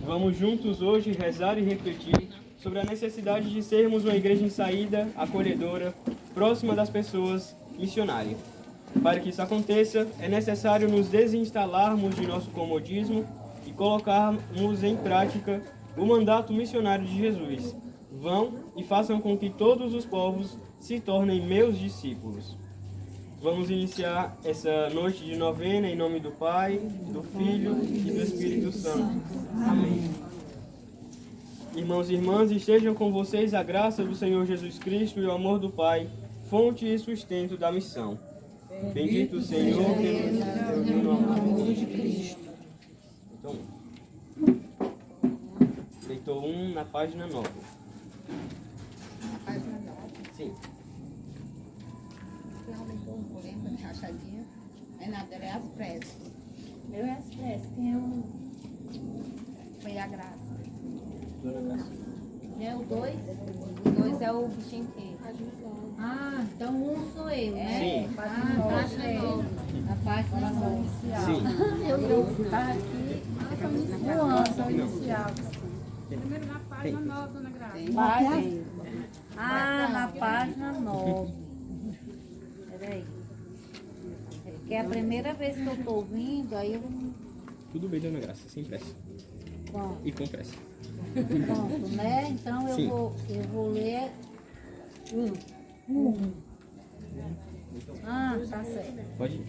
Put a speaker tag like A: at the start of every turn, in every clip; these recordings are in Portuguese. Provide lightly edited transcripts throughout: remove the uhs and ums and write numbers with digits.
A: Vamos juntos hoje rezar e refletir sobre a necessidade de sermos uma igreja em saída, acolhedora, próxima das pessoas, missionária. Para que isso aconteça, é necessário nos desinstalarmos de nosso comodismo e colocarmos em prática o mandato missionário de Jesus. Vão e façam com que todos os povos se tornem meus discípulos. Vamos iniciar essa noite de novena em nome do Pai, do Filho e do Espírito Santo. Amém. Irmãos e irmãs, estejam com vocês a graça do Senhor Jesus Cristo e o amor do Pai, fonte e sustento da missão. Bendito o Senhor pelo seu amor de Cristo. Então, leitor 1 na página 9.
B: Na página 9?
A: Sim.
B: Tem um leitor, lembra de rachadinha? É nada, ela é as preces.
C: Meu é as preces, quem é o...
B: Foi a graça.
C: É o 2?
B: O 2 é o bichinho que.
C: Ah, então um sou eu, né?
A: Sim.
C: Página 9. A página 9 inicial.
A: Sim.
C: Eu tá aqui no ano inicial.
D: Primeiro na página 9, Dona Graça.
C: Na página 9. Peraí. É porque é a primeira vez que eu tô ouvindo, aí eu...
A: Tudo bem, Dona Graça, sem pressa.
C: Bom,
A: E com pressa.
C: pronto, né? Então
A: Sim.
C: eu vou ler um. Ah, tá certo.
A: Pode ir.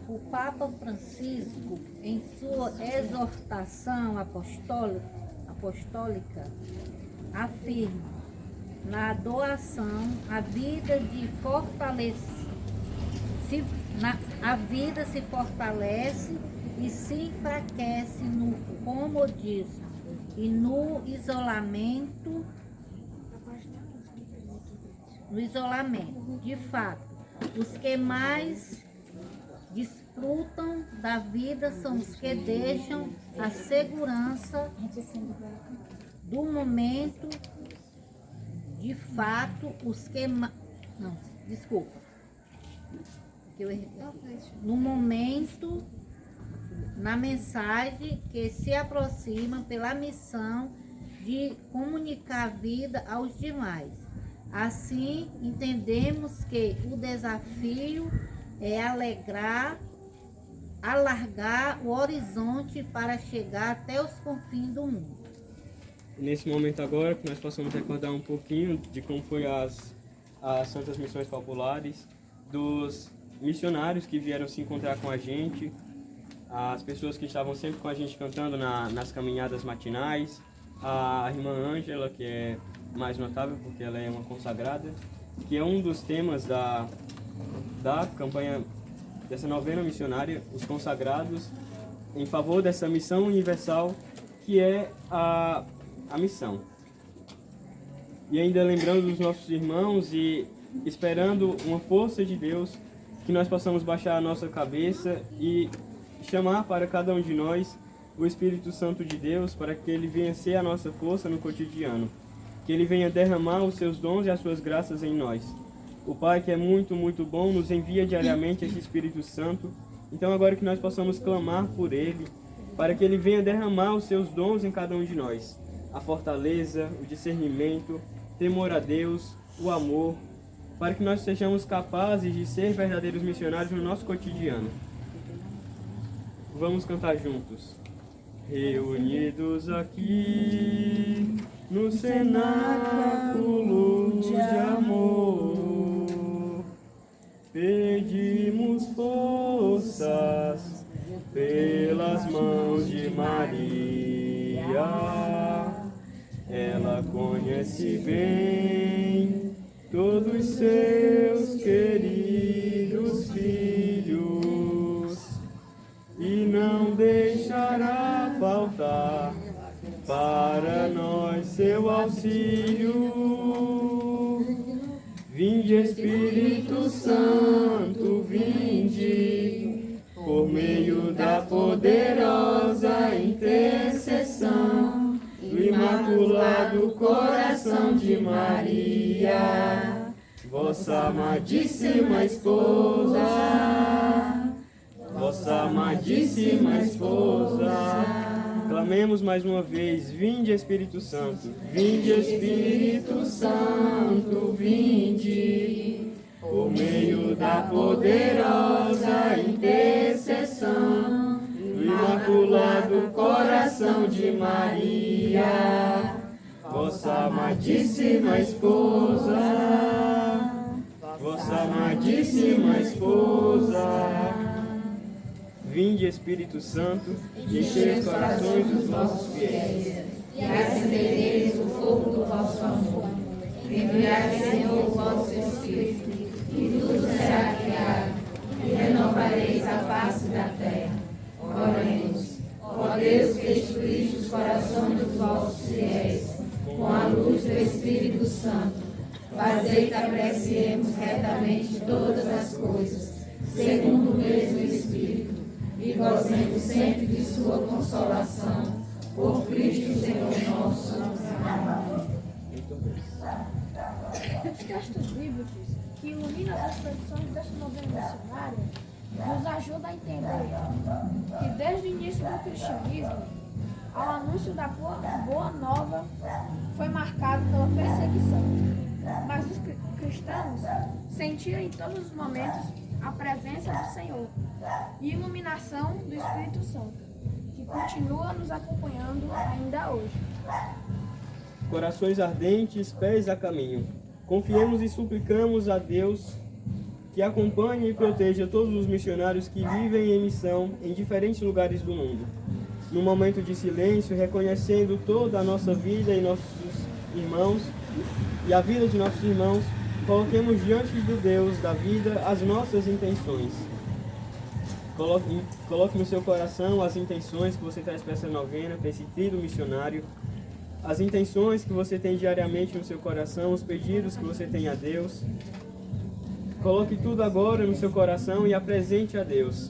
C: O Papa Francisco, em sua exortação apostólica, afirma: na doação, a vida se fortalece e se enfraquece no comodismo e no isolamento. De fato, os que mais desfrutam da vida são os que deixam a segurança do momento. De fato, os que... Não, desculpa. No momento, na mensagem que se aproxima pela missão de comunicar a vida aos demais. Assim, entendemos que o desafio é alargar o horizonte para chegar até os confins do mundo.
A: Nesse momento agora, que nós possamos recordar um pouquinho de como foi as Santas Missões Populares, dos missionários que vieram se encontrar com a gente, as pessoas que estavam sempre com a gente cantando nas caminhadas matinais, a irmã Ângela, que é mais notável porque ela é uma consagrada, que é um dos temas da campanha dessa novena missionária, os consagrados, em favor dessa missão universal que é a missão. E ainda lembrando dos nossos irmãos e esperando uma força de Deus, que nós possamos baixar a nossa cabeça e chamar para cada um de nós o Espírito Santo de Deus, para que ele venha ser a nossa força no cotidiano, que ele venha derramar os seus dons e as suas graças em nós. O Pai, que é muito, muito bom, nos envia diariamente esse Espírito Santo. Então agora que nós possamos clamar por ele, para que ele venha derramar os seus dons em cada um de nós. A fortaleza, o discernimento, temor a Deus, o amor, para que nós sejamos capazes de ser verdadeiros missionários no nosso cotidiano. Vamos cantar juntos. Reunidos aqui no cenáculo de amor, pedimos forças pelas mãos de Maria. Ela conhece bem todos seus queridos filhos e não deixará faltar para nós seu auxílio. Vinde, Espírito Santo, vinde, por meio da poderosa intercessão do Imaculado Coração de Maria, vossa amadíssima esposa, vossa amadíssima esposa. Clamemos mais uma vez, vinde Espírito Santo, vinde Espírito Santo, vinde, por meio da poderosa intercessão do Imaculado Coração de Maria, vossa amadíssima esposa, vossa amadíssima esposa. Vinde Espírito Santo, enchei os corações dos vossos fiéis
B: E acendereis o fogo do vosso amor. Enviai, Senhor, o vosso Espírito, e tudo será criado, e renovareis a face da terra. Oremos. Ó Deus, que instruíste os corações dos vossos fiéis, com a luz do Espírito Santo, fazei que apreciemos retamente todas as coisas, segundo o mesmo Espírito, e gozemos sempre de sua consolação, por Cristo Senhor nosso. Amém.
E: Os textos bíblicos que iluminam as tradições desta novena missionária nos ajudam a entender que desde o início do cristianismo, ao anúncio da boa nova, foi marcado pela perseguição. Mas os cristãos sentiram em todos os momentos a presença do Senhor e iluminação do Espírito Santo, que continua nos acompanhando ainda hoje.
A: Corações ardentes, pés a caminho. Confiemos e suplicamos a Deus que acompanhe e proteja todos os missionários que vivem em missão em diferentes lugares do mundo. No momento de silêncio, reconhecendo toda a nossa vida e nossos irmãos e a vida de nossos irmãos, coloquemos diante do Deus da vida as nossas intenções. Coloque no seu coração as intenções que você traz para essa novena, para esse tríduo missionário, as intenções que você tem diariamente no seu coração, os pedidos que você tem a Deus. Coloque tudo agora no seu coração e apresente a Deus,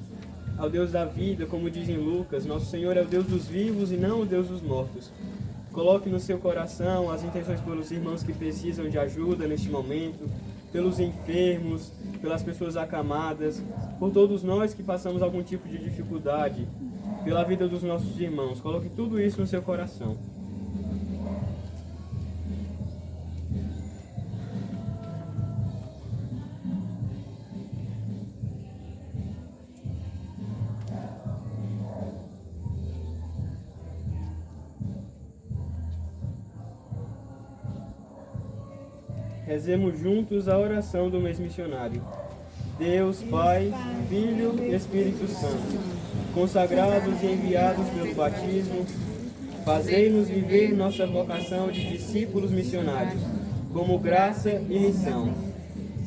A: ao Deus da vida, como diz em Lucas, nosso Senhor é o Deus dos vivos e não o Deus dos mortos. Coloque no seu coração as intenções pelos irmãos que precisam de ajuda neste momento, pelos enfermos, pelas pessoas acamadas, por todos nós que passamos algum tipo de dificuldade, pela vida dos nossos irmãos. Coloque tudo isso no seu coração. Rezemos juntos a oração do mês missionário. Deus, Pai, Filho e Espírito Santo, consagrados e enviados pelo batismo, fazei-nos viver nossa vocação de discípulos missionários, como graça e missão.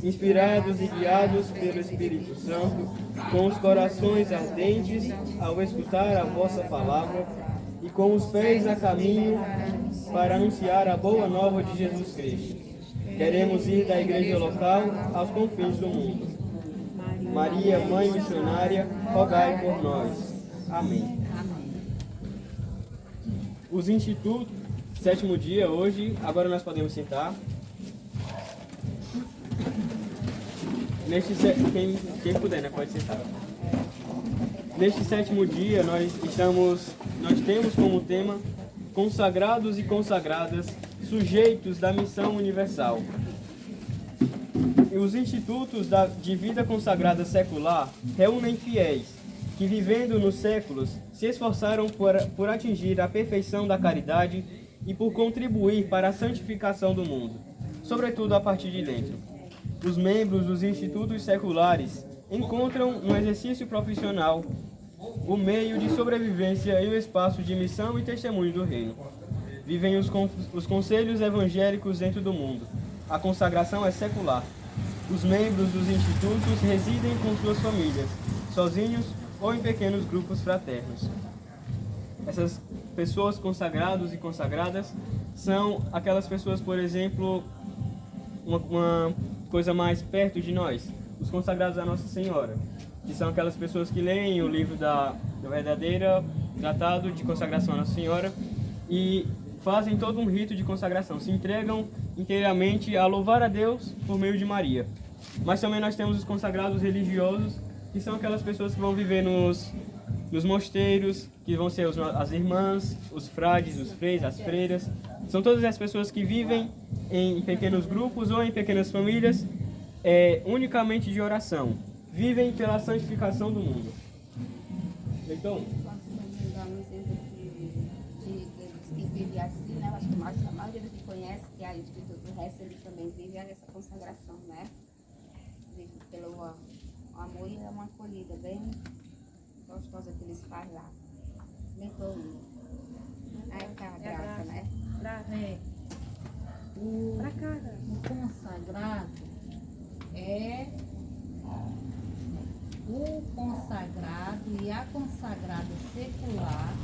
A: Inspirados e guiados pelo Espírito Santo, com os corações ardentes ao escutar a vossa palavra e com os pés a caminho para anunciar a boa nova de Jesus Cristo. Queremos ir da igreja local aos confins do mundo. Maria, Mãe Missionária, rogai por nós. Amém. Os institutos, 7º dia hoje, agora nós podemos sentar. Quem puder, né, pode sentar. Neste 7º dia, nós temos como tema consagrados e consagradas, sujeitos da missão universal. E os institutos de vida consagrada secular reúnem fiéis que, vivendo nos séculos, se esforçaram por atingir a perfeição da caridade e por contribuir para a santificação do mundo, sobretudo a partir de dentro. Os membros dos institutos seculares encontram no exercício profissional o meio de sobrevivência e o espaço de missão e testemunho do reino. Vivem os conselhos evangélicos dentro do mundo. A consagração é secular. Os membros dos institutos residem com suas famílias, sozinhos ou em pequenos grupos fraternos. Essas pessoas consagrados e consagradas são aquelas pessoas, por exemplo, uma coisa mais perto de nós, os consagrados à Nossa Senhora, que são aquelas pessoas que leem o livro da verdadeira tratado de consagração à Nossa Senhora e fazem todo um rito de consagração, se entregam inteiramente a louvar a Deus por meio de Maria. Mas também nós temos os consagrados religiosos, que são aquelas pessoas que vão viver nos mosteiros, que vão ser as irmãs, os frades, os freis, as freiras. São todas as pessoas que vivem em pequenos grupos ou em pequenas famílias, unicamente de oração. Vivem pela santificação do mundo. Então,
F: Posso dar um exemplo que vive assim, né? Eu acho que a maioria dos que conhece que a Escritura do resto, eles também vivem essa consagração, né? Vive pelo amor e é uma acolhida bem gostosa que eles fazem lá. Bem colorida. Aí é a graça, né?
C: O
D: Pra cá, Graça.
C: o consagrado é o consagrado e a consagrada secular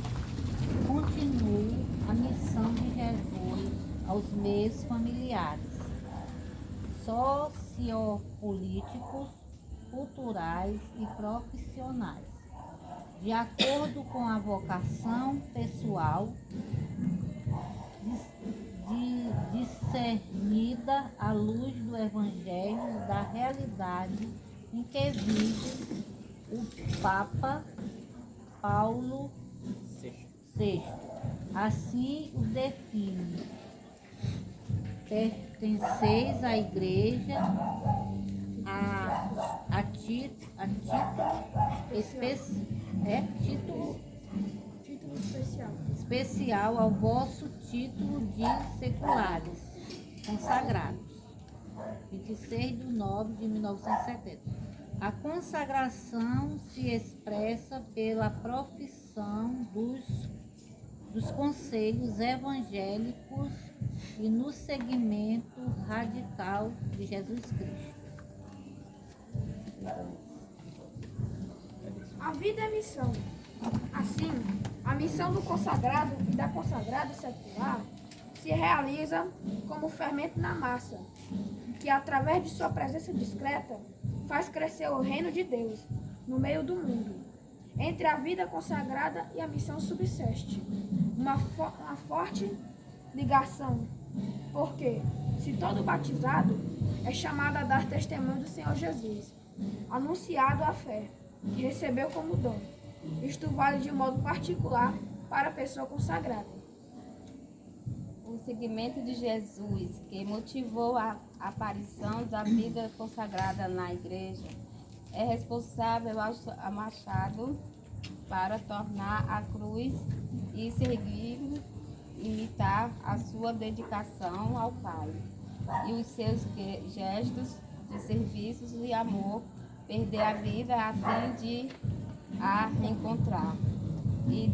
C: continuam a missão de Jesus aos meios familiares, sociopolíticos, culturais e profissionais, de acordo com a vocação pessoal discernida à luz do Evangelho da realidade em que vive o Papa Paulo VI. Assim o define: pertenceis à Igreja a título especial ao vosso título de seculares consagrados. 26/9/1970. A consagração se expressa pela profissão dos conselhos evangélicos e no seguimento radical de Jesus Cristo.
E: A vida é missão. Assim, a missão do consagrado e da consagrada secular se realiza como fermento na massa, que através de sua presença discreta faz crescer o reino de Deus no meio do mundo. Entre a vida consagrada e a missão subsiste uma forte ligação, porque se todo batizado é chamado a dar testemunho do Senhor Jesus, anunciado a fé, que recebeu como dom, isto vale de um modo particular para a pessoa consagrada.
F: O seguimento de Jesus, que motivou a aparição da vida consagrada na igreja, é responsável ao machado para tornar a cruz e seguir, imitar a sua dedicação ao Pai e os seus gestos de serviços e amor, perder a vida a fim de a reencontrar. E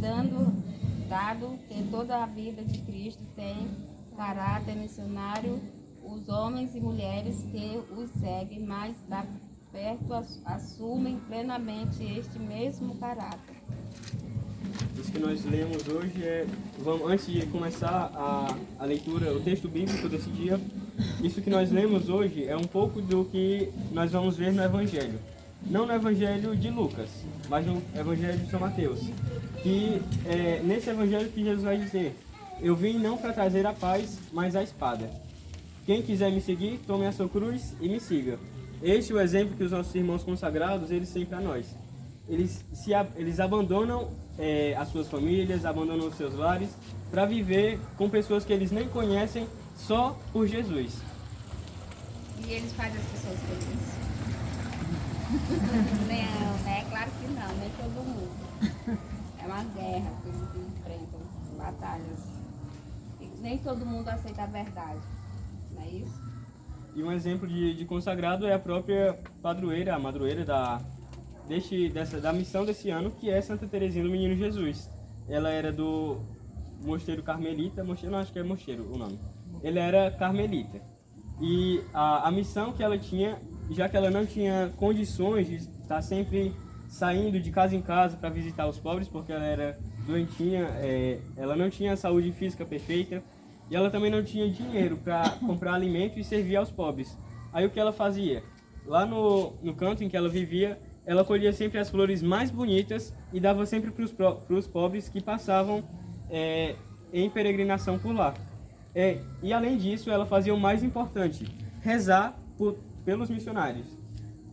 F: dado que toda a vida de Cristo tem caráter missionário, os homens e mulheres que os seguem mais da perto assumem plenamente este mesmo caráter.
A: Isso que nós lemos hoje antes de começar a leitura, o texto bíblico desse dia, isso que nós lemos hoje é um pouco do que nós vamos ver no Evangelho. Não no Evangelho de Lucas, mas no Evangelho de São Mateus. Que é nesse Evangelho que Jesus vai dizer: eu vim não para trazer a paz, mas a espada. Quem quiser me seguir, tome a sua cruz e me siga. Este é o exemplo que os nossos irmãos consagrados, eles têm para nós. Eles abandonam as suas famílias, abandonam os seus lares, para viver com pessoas que eles nem conhecem, só por Jesus.
F: E eles fazem as pessoas felizes? Não, né? Claro que não, nem todo mundo. É uma guerra que eles enfrentam, batalhas. E nem todo mundo aceita a verdade, não é isso?
A: E um exemplo de consagrado é a própria padroeira, a madroeira da missão desse ano, que é Santa Teresinha do Menino Jesus. Ela era do Mosteiro Carmelita, acho que é Mosteiro o nome. Ele era carmelita. E a missão que ela tinha, já que ela não tinha condições de estar sempre saindo de casa em casa para visitar os pobres, porque ela era doentinha, ela não tinha saúde física perfeita, e ela também não tinha dinheiro para comprar alimento e servir aos pobres. Aí o que ela fazia? Lá no canto em que ela vivia, ela colhia sempre as flores mais bonitas e dava sempre para os pobres que passavam em peregrinação por lá. E além disso, ela fazia o mais importante: rezar pelos missionários.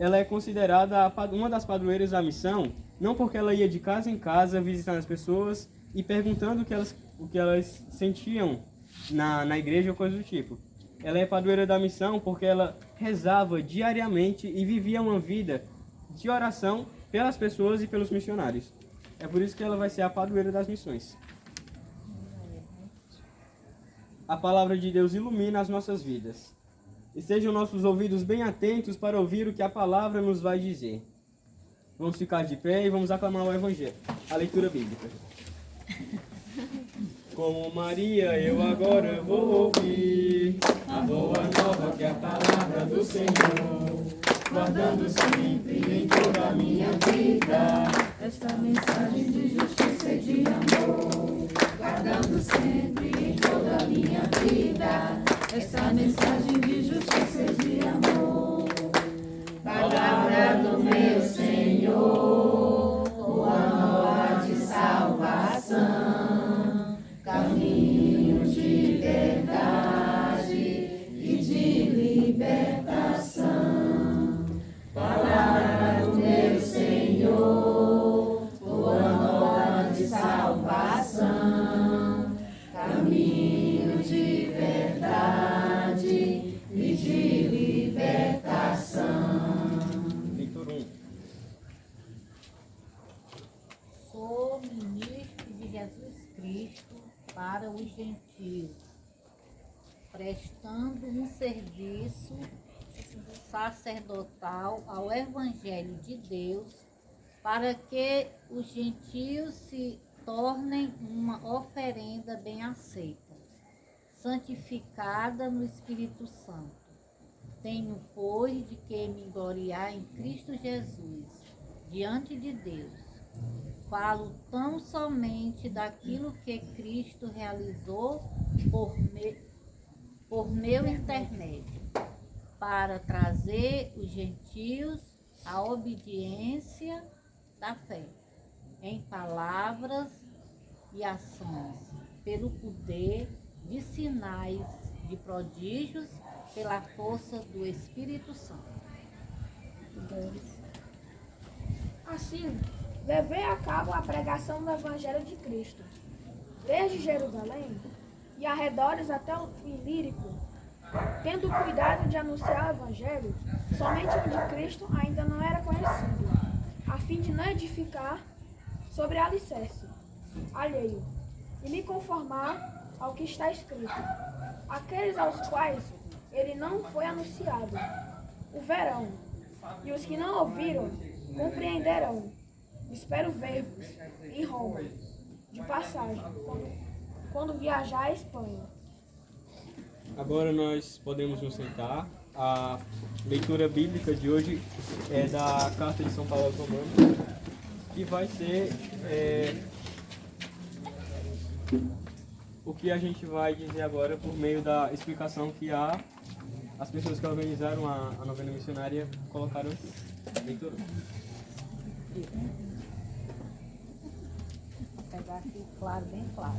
A: ela é considerada uma das padroeiras da missão, não porque ela ia de casa em casa visitando as pessoas e perguntando o que elas sentiam na igreja ou coisa do tipo. Ela é padroeira da missão porque ela rezava diariamente e vivia uma vida de oração pelas pessoas e pelos missionários. É por isso que ela vai ser a padroeira das missões. A palavra de Deus ilumina as nossas vidas. Estejam nossos ouvidos bem atentos para ouvir o que a palavra nos vai dizer. Vamos ficar de pé e vamos aclamar o Evangelho, a leitura bíblica. Como Maria, eu agora vou ouvir a boa nova que é a palavra do Senhor, guardando sempre em toda a minha vida esta mensagem de justiça e de amor, guardando sempre em toda a minha vida esta mensagem de justiça e de amor. Palavra do meu Senhor, boa nova de salvação, caminho de verdade e de libertação. Palavra do meu Senhor, boa nova de salvação, caminho de verdade e de libertação. Leitura 1.
C: Sou ministro de Jesus Cristo para os gentios, prestando um serviço sacerdotal ao Evangelho de Deus, para que os gentios se tornem uma oferenda bem aceita, santificada no Espírito Santo. Tenho, pois, de que me gloriar em Cristo Jesus, diante de Deus. Falo tão somente daquilo que Cristo realizou por meu intermédio, para trazer os gentios à obediência da fé, em palavras e ações, pelo poder de sinais, de prodígios, pela força do Espírito Santo.
E: Assim, levei a cabo a pregação do Evangelho de Cristo, desde Jerusalém e arredores até o Ilírico, tendo cuidado de anunciar o Evangelho somente onde Cristo ainda não era conhecido, a fim de não edificar sobre alicerce alheio e me conformar ao que está escrito. Aqueles aos quais ele não foi anunciado o verão, e os que não ouviram compreenderão. Espero ver-vos em Roma, de passagem, quando viajar à Espanha.
A: Agora nós podemos nos sentar. A leitura bíblica de hoje é da Carta de São Paulo aos Romanos, que vai ser o que a gente vai dizer agora por meio da explicação que as pessoas que organizaram a novena missionária colocaram aqui. Leitura.
C: Vou pegar aqui claro, bem claro.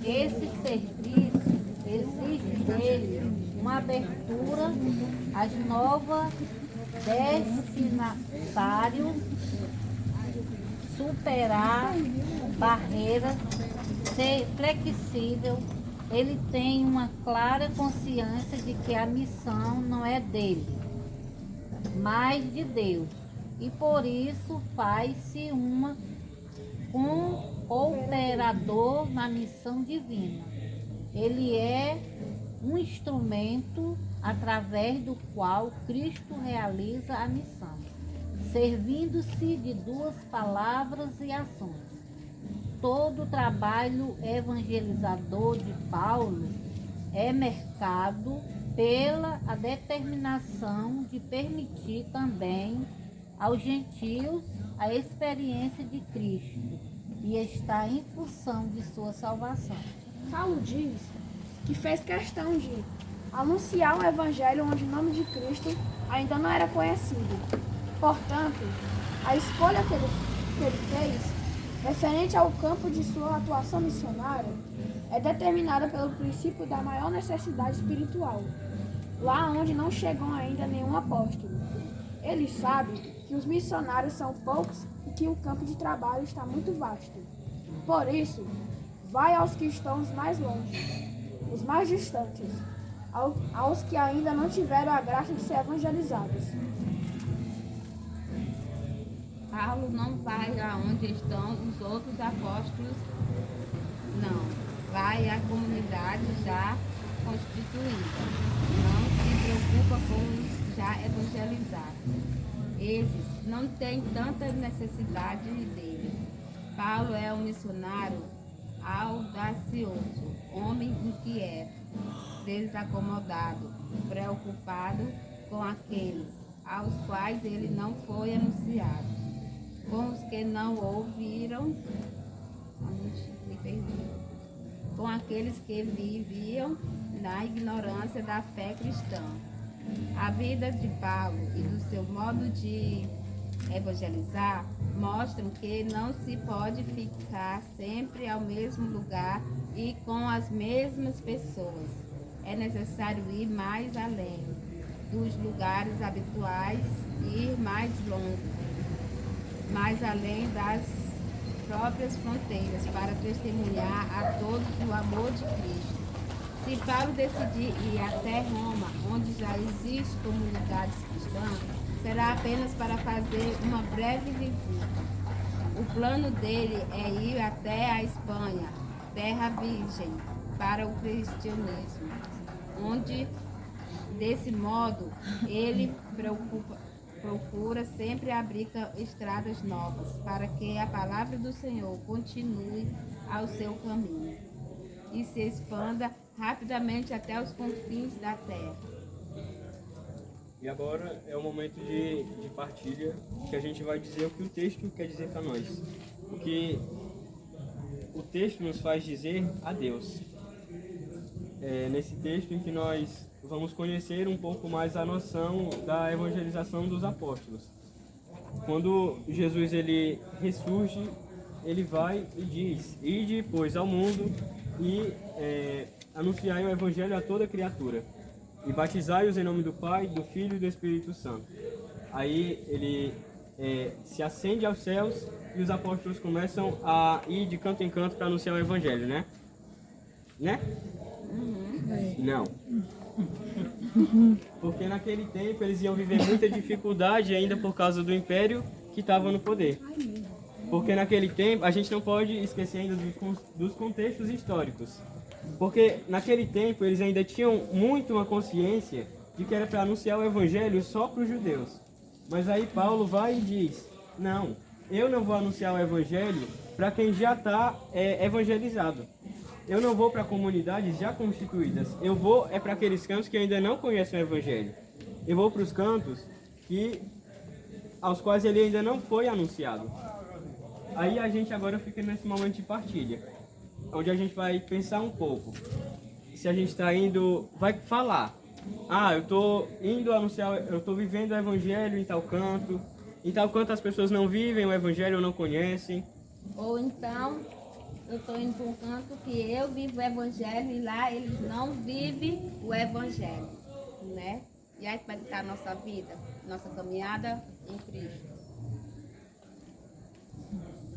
C: Esse serviço exige dele uma abertura às novas destinatários, superar barreiras, ser flexível. Ele tem uma clara consciência de que a missão não é dele, mas de Deus. E por isso faz-se um cooperador na missão divina. Ele é um instrumento através do qual Cristo realiza a missão, servindo-se de duas palavras e ações. Todo o trabalho evangelizador de Paulo é marcado pela a determinação de permitir também aos gentios a experiência de Cristo e está em função de sua salvação.
E: Paulo diz que fez questão de anunciar um evangelho onde o nome de Cristo ainda não era conhecido. Portanto, a escolha que ele fez referente ao campo de sua atuação missionária, é determinada pelo princípio da maior necessidade espiritual, lá onde não chegou ainda nenhum apóstolo. Ele sabe que os missionários são poucos e que o campo de trabalho está muito vasto. Por isso, vai aos que estão os mais longe, os mais distantes, aos que ainda não tiveram a graça de ser evangelizados.
F: Paulo não vai aonde estão os outros apóstolos, não. Vai à comunidade já constituída. Não se preocupa com os já evangelizados. Esses não têm tanta necessidade dele. Paulo é um missionário audacioso, homem inquieto, desacomodado, preocupado com aqueles aos quais ele não foi anunciado, com os que não ouviram, com aqueles que viviam na ignorância da fé cristã. A vida de Paulo e do seu modo de evangelizar mostram que não se pode ficar sempre ao mesmo lugar e com as mesmas pessoas. É necessário ir mais além dos lugares habituais, ir mais longe, mais além das próprias fronteiras, para testemunhar a todos o amor de Cristo. Se Paulo decidir ir até Roma, onde já existem comunidades cristãs, será apenas para fazer uma breve visita. O plano dele é ir até a Espanha, terra virgem para o cristianismo, onde, desse modo, ele procura sempre abrir estradas novas, para que a palavra do Senhor continue ao seu caminho e se expanda rapidamente até os confins da terra.
A: E agora é o momento de partilha, que a gente vai dizer o que o texto quer dizer para nós. O que o texto nos faz dizer a Deus. É nesse texto em que nós vamos conhecer um pouco mais a noção da evangelização dos apóstolos. Quando Jesus ele ressurge, ele vai e diz: "Ide, pois, ao mundo e anunciai o evangelho a toda criatura, e batizai-os em nome do Pai, do Filho e do Espírito Santo." Aí ele se ascende aos céus e os apóstolos começam a ir de canto em canto para anunciar o evangelho, né? Não. Porque naquele tempo eles iam viver muita dificuldade ainda por causa do império que estava no poder. Porque naquele tempo, a gente não pode esquecer ainda dos contextos históricos. Porque naquele tempo eles ainda tinham muito uma consciência de que era para anunciar o evangelho só para os judeus. Mas aí Paulo vai e diz: não, eu não vou anunciar o evangelho para quem já está evangelizado. Eu não vou para comunidades já constituídas. Eu vou para aqueles cantos que ainda não conhecem o evangelho. Eu vou para os cantos aos quais ele ainda não foi anunciado. Aí a gente agora fica nesse momento de partilha, onde a gente vai pensar um pouco. Se a gente está indo, vai falar: eu estou indo anunciar, eu estou vivendo o evangelho em tal canto as pessoas não vivem o evangelho ou não conhecem.
F: Ou então, eu estou indo para um canto que eu vivo o evangelho e lá eles não vivem o evangelho, né? E aí como é que está a nossa vida, nossa caminhada em Cristo?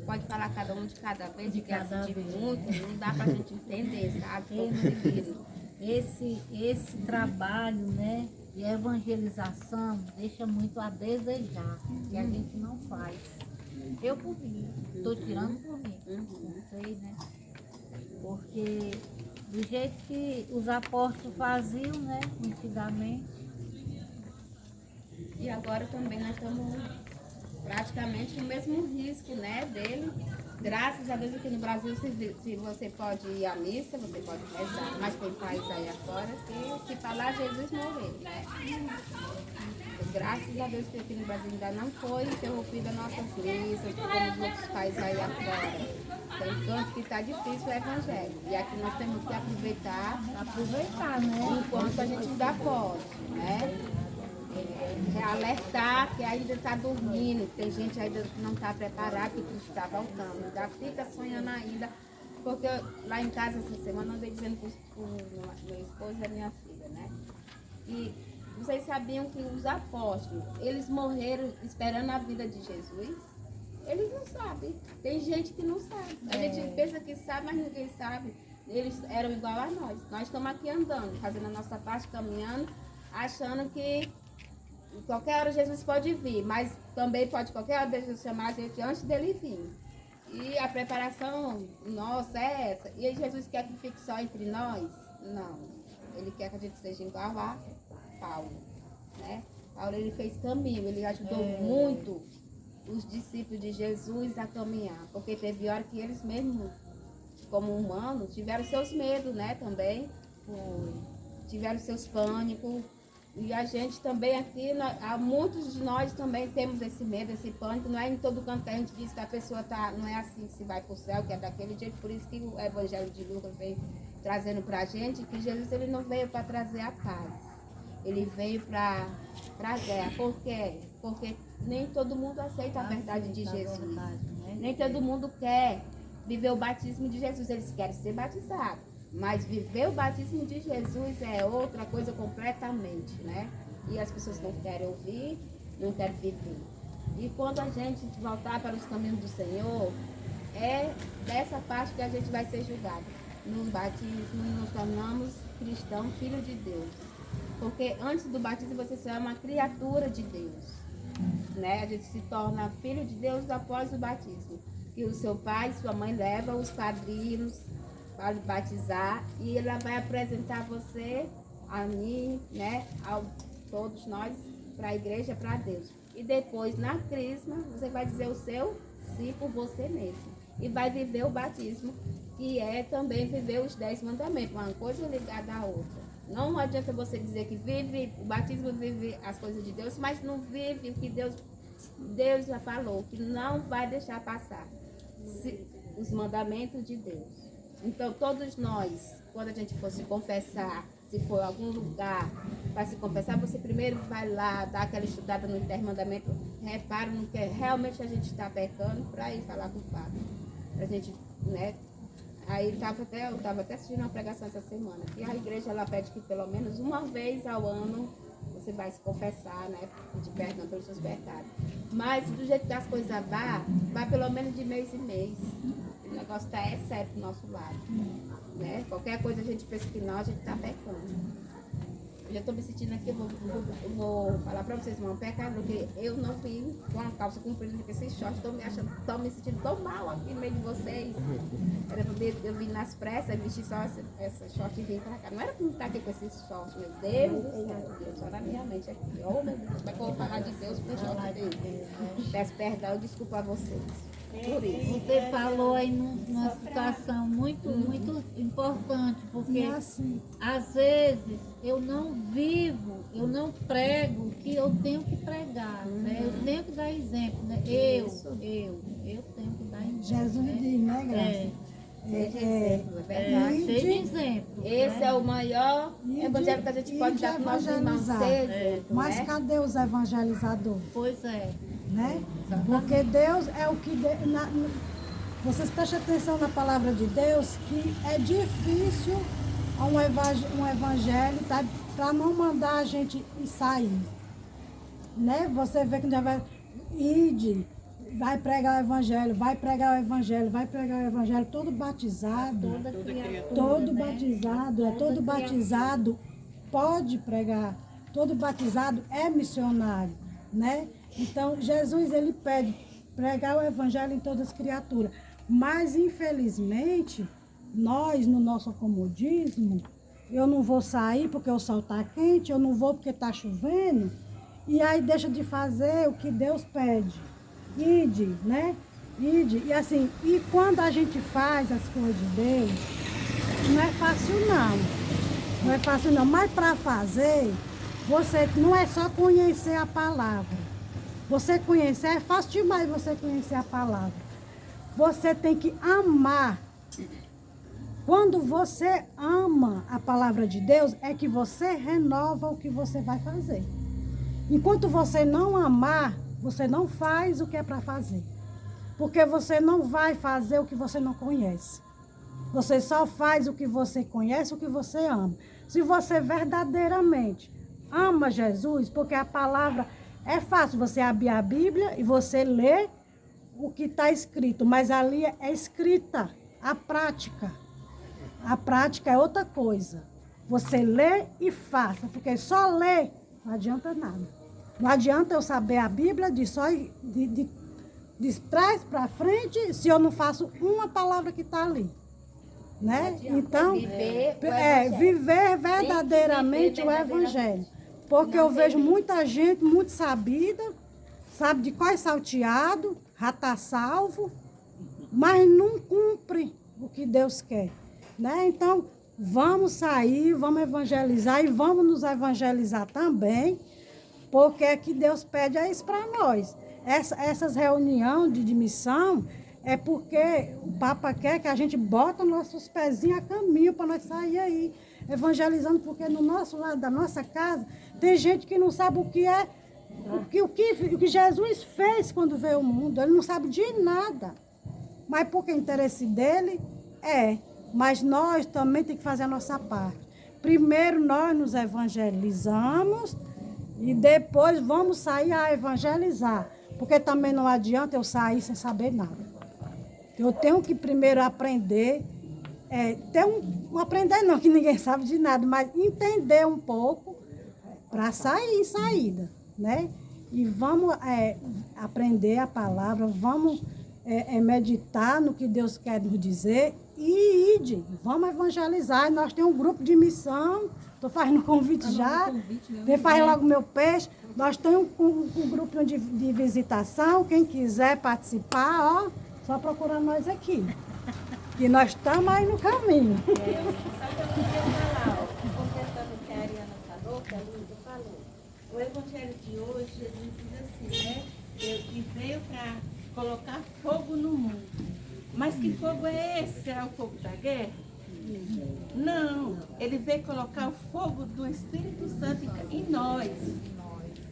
F: Pode falar cada um de cada vez, de cada vez. Muito, não dá para a gente entender, sabe?
C: Esse trabalho, né, de evangelização deixa muito a desejar, e a gente não faz. Eu por mim, estou tirando por mim, não sei, né? Porque do jeito que os apóstolos faziam, né, antigamente.
F: E agora também nós estamos praticamente no mesmo risco, né, dele. Graças a Deus aqui no Brasil, se você pode ir à missa, você pode rezar. Mas tem país aí afora que se falar Jesus morreu, né? Graças a Deus que aqui no Brasil ainda não foi interrompida nossas missas, como nos outros países aí afora. Tem tanto que está difícil o evangelho. E aqui nós temos que aproveitar,
C: Né?
F: enquanto a gente ainda pode, né? alertar que ainda está dormindo, tem gente ainda que não está preparada, que Cristo está voltando. Ainda fica sonhando ainda, porque lá em casa essa semana eu andei dizendo para o meu esposo e a minha filha, né? E vocês sabiam que os apóstolos, eles morreram esperando a vida de Jesus? Eles não sabem. Tem gente que não sabe. A gente pensa que sabe, mas ninguém sabe. Eles eram igual a nós. Nós estamos aqui andando, fazendo a nossa parte, caminhando, achando que qualquer hora Jesus pode vir, mas também pode qualquer hora Jesus chamar a gente antes dele vir. E a preparação nossa é essa. E Jesus quer que fique só entre nós? Não. Ele quer que a gente seja igual a Paulo, né? Paulo, ele fez caminho, ele ajudou muito os discípulos de Jesus a caminhar, porque teve hora que eles mesmos, como humanos, tiveram seus medos, né, também, tiveram seus pânicos, e a gente também aqui, muitos de nós também temos esse medo, esse pânico. Não é em todo canto que a gente diz que a pessoa não é assim, se vai para o céu, que é daquele jeito. Por isso que o Evangelho de Lucas vem trazendo para a gente que Jesus, ele não veio para trazer a paz, ele veio para a guerra. Por quê? Porque nem todo mundo aceita a verdade de Jesus, nem todo mundo quer viver o batismo de Jesus. Eles querem ser batizados, mas viver o batismo de Jesus é outra coisa completamente, né? E as pessoas não querem ouvir, não querem viver. E quando a gente voltar para os caminhos do Senhor, é dessa parte que a gente vai ser julgado. No batismo, nos tornamos cristãos, filhos de Deus. Porque antes do batismo você só é uma criatura de Deus, né? A gente se torna filho de Deus após o batismo. Que o seu pai e sua mãe levam os padrinhos para batizar e ela vai apresentar você, a mim, né, a todos nós, para a igreja, para Deus. E depois, na crisma, você vai dizer o seu sim por você mesmo. E vai viver o batismo, que é também viver os 10 mandamentos, uma coisa ligada à outra. Não adianta você dizer que vive, o batismo vive as coisas de Deus, mas não vive o que Deus já falou, que não vai deixar passar os mandamentos de Deus. Então, todos nós, quando a gente for se confessar, se for a algum lugar para se confessar, você primeiro vai lá, dá aquela estudada no intermandamento, repara no que realmente a gente está pecando, para ir falar com o padre. Para a gente, né? Aí eu estava até assistindo uma pregação essa semana, que a igreja ela pede que pelo menos uma vez ao ano você vai se confessar, né? Pedir perdão pelos seus pecados. Mas do jeito que as coisas vai pelo menos de mês em mês. O negócio está sério do nosso lado, né? Qualquer coisa a gente pensa que não, a gente está pecando. Eu já estou me sentindo aqui, eu vou falar para vocês, irmão, pecado, porque eu não vim com a calça comprida com esse short, estou me sentindo tão mal aqui no meio de vocês. Era poder eu vim nas pressas, vestir só essa short e vim para cá. Não era para estar aqui com esse short, meu Deus do céu, Deus, só na minha mente aqui. Oh, meu Deus, como é que eu vou falar de Deus com o short dele? Peço perdão e desculpa a vocês. Por isso.
C: Você falou aí numa situação muito importante, porque às vezes eu não vivo, eu não prego o que eu tenho que pregar, né? Eu tenho que dar exemplo, né? Eu tenho que dar exemplo.
G: Jesus diz, né, Graça?
F: Seja exemplo, é verdade.
C: Seja exemplo.
F: Esse é o maior evangelho que a gente pode dar para os irmãos, ser exemplo,
G: Mas
F: né?
G: cadê os evangelizadores?
C: Pois é.
G: Né? Porque Deus é o que... Vocês prestem atenção na palavra de Deus, que é difícil um evangelho, tá? Para não mandar a gente ir sair. Né? Você vê que vai... Ide, vai pregar o evangelho, vai pregar o evangelho, vai pregar o evangelho, todo batizado.
C: Toda criatura,
G: Todo
C: né?
G: batizado, todo batizado pode pregar. Todo batizado é missionário, né? Então, Jesus, ele pede pregar o evangelho em todas as criaturas. Mas, infelizmente, nós, no nosso comodismo, eu não vou sair porque o sol está quente, eu não vou porque está chovendo, e aí deixa de fazer o que Deus pede. Ide, né? Ide. E assim, e quando a gente faz as coisas de Deus, não é fácil não. Não é fácil não. Mas para fazer, você não é só conhecer a palavra. Você conhecer, é fácil demais você conhecer a palavra. Você tem que amar. Quando você ama a palavra de Deus, é que você renova o que você vai fazer. Enquanto você não amar, você não faz o que é para fazer. Porque você não vai fazer o que você não conhece. Você só faz o que você conhece, o que você ama. Se você verdadeiramente ama Jesus, porque a palavra é fácil, você abrir a Bíblia e você lê o que está escrito, mas ali é escrita a prática. A prática é outra coisa. Você lê e faça, porque só ler não adianta nada. Não adianta eu saber a Bíblia de trás para frente se eu não faço uma palavra que está ali. Né? Então, viver verdadeiramente o Evangelho. Porque eu vejo muita gente muito sabida, sabe de qual é salteado, já está salvo, mas não cumpre o que Deus quer. Né? Então, vamos sair, vamos evangelizar e vamos nos evangelizar também, porque é que Deus pede isso para nós. Essas reuniões de missão é porque o Papa quer que a gente bota nossos pezinhos a caminho para nós sair aí, evangelizando, porque no nosso lado da nossa casa tem gente que não sabe o que é, o que Jesus fez quando veio ao mundo. Ele não sabe de nada. Mas porque o interesse dele é. Mas nós também temos que fazer a nossa parte. Primeiro nós nos evangelizamos e depois vamos sair a evangelizar. Porque também não adianta eu sair sem saber nada. Eu tenho que primeiro aprender, aprender não, que ninguém sabe de nada, mas entender um pouco para sair em saída, né? E vamos aprender a palavra, vamos meditar no que Deus quer nos dizer e vamos evangelizar. Nós temos um grupo de missão, estou fazendo convite já, faz logo meu peixe. Nós temos um grupo de visitação, quem quiser participar, ó, só procurar nós aqui, que nós estamos aí no caminho.
B: Só que eu queria falar, completando o que a Ariana falou, que a Luísa falou. O evangelho de hoje, Jesus diz assim, né? Que veio para colocar fogo no mundo. Mas que fogo é esse? Será o fogo da guerra? Não, ele veio colocar o fogo do Espírito Santo em nós.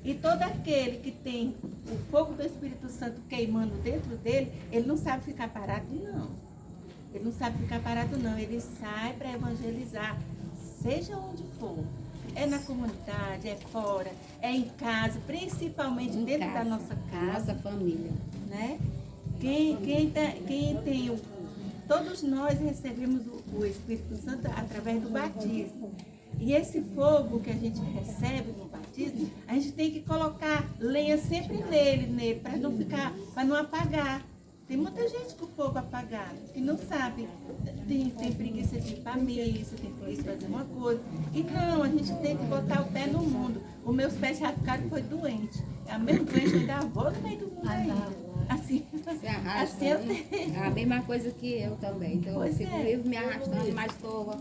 B: E todo aquele que tem o fogo do Espírito Santo queimando dentro dele, ele não sabe ficar parado, não. Ele não sabe ficar parado, não. Ele sai para evangelizar, seja onde for. É na comunidade, é fora, é em casa, principalmente dentro da nossa casa.
F: Nossa família.
B: Né? Quem tem todos nós recebemos o Espírito Santo através do batismo. E esse fogo que a gente recebe no batismo, a gente tem que colocar lenha sempre nele para não ficar, para não apagar. Tem muita gente com o fogo apagado, que não sabe, tem preguiça de ir para a missa, tem preguiça de fazer uma coisa. Então, a gente tem que botar o pé no mundo. Os meus pés já ficaram doentes. A mesma doença eu ainda vou no meio do mundo ainda. Assim eu tenho.
F: A mesma coisa que eu também. Então, eu fico vivo me arrastando, mas estou...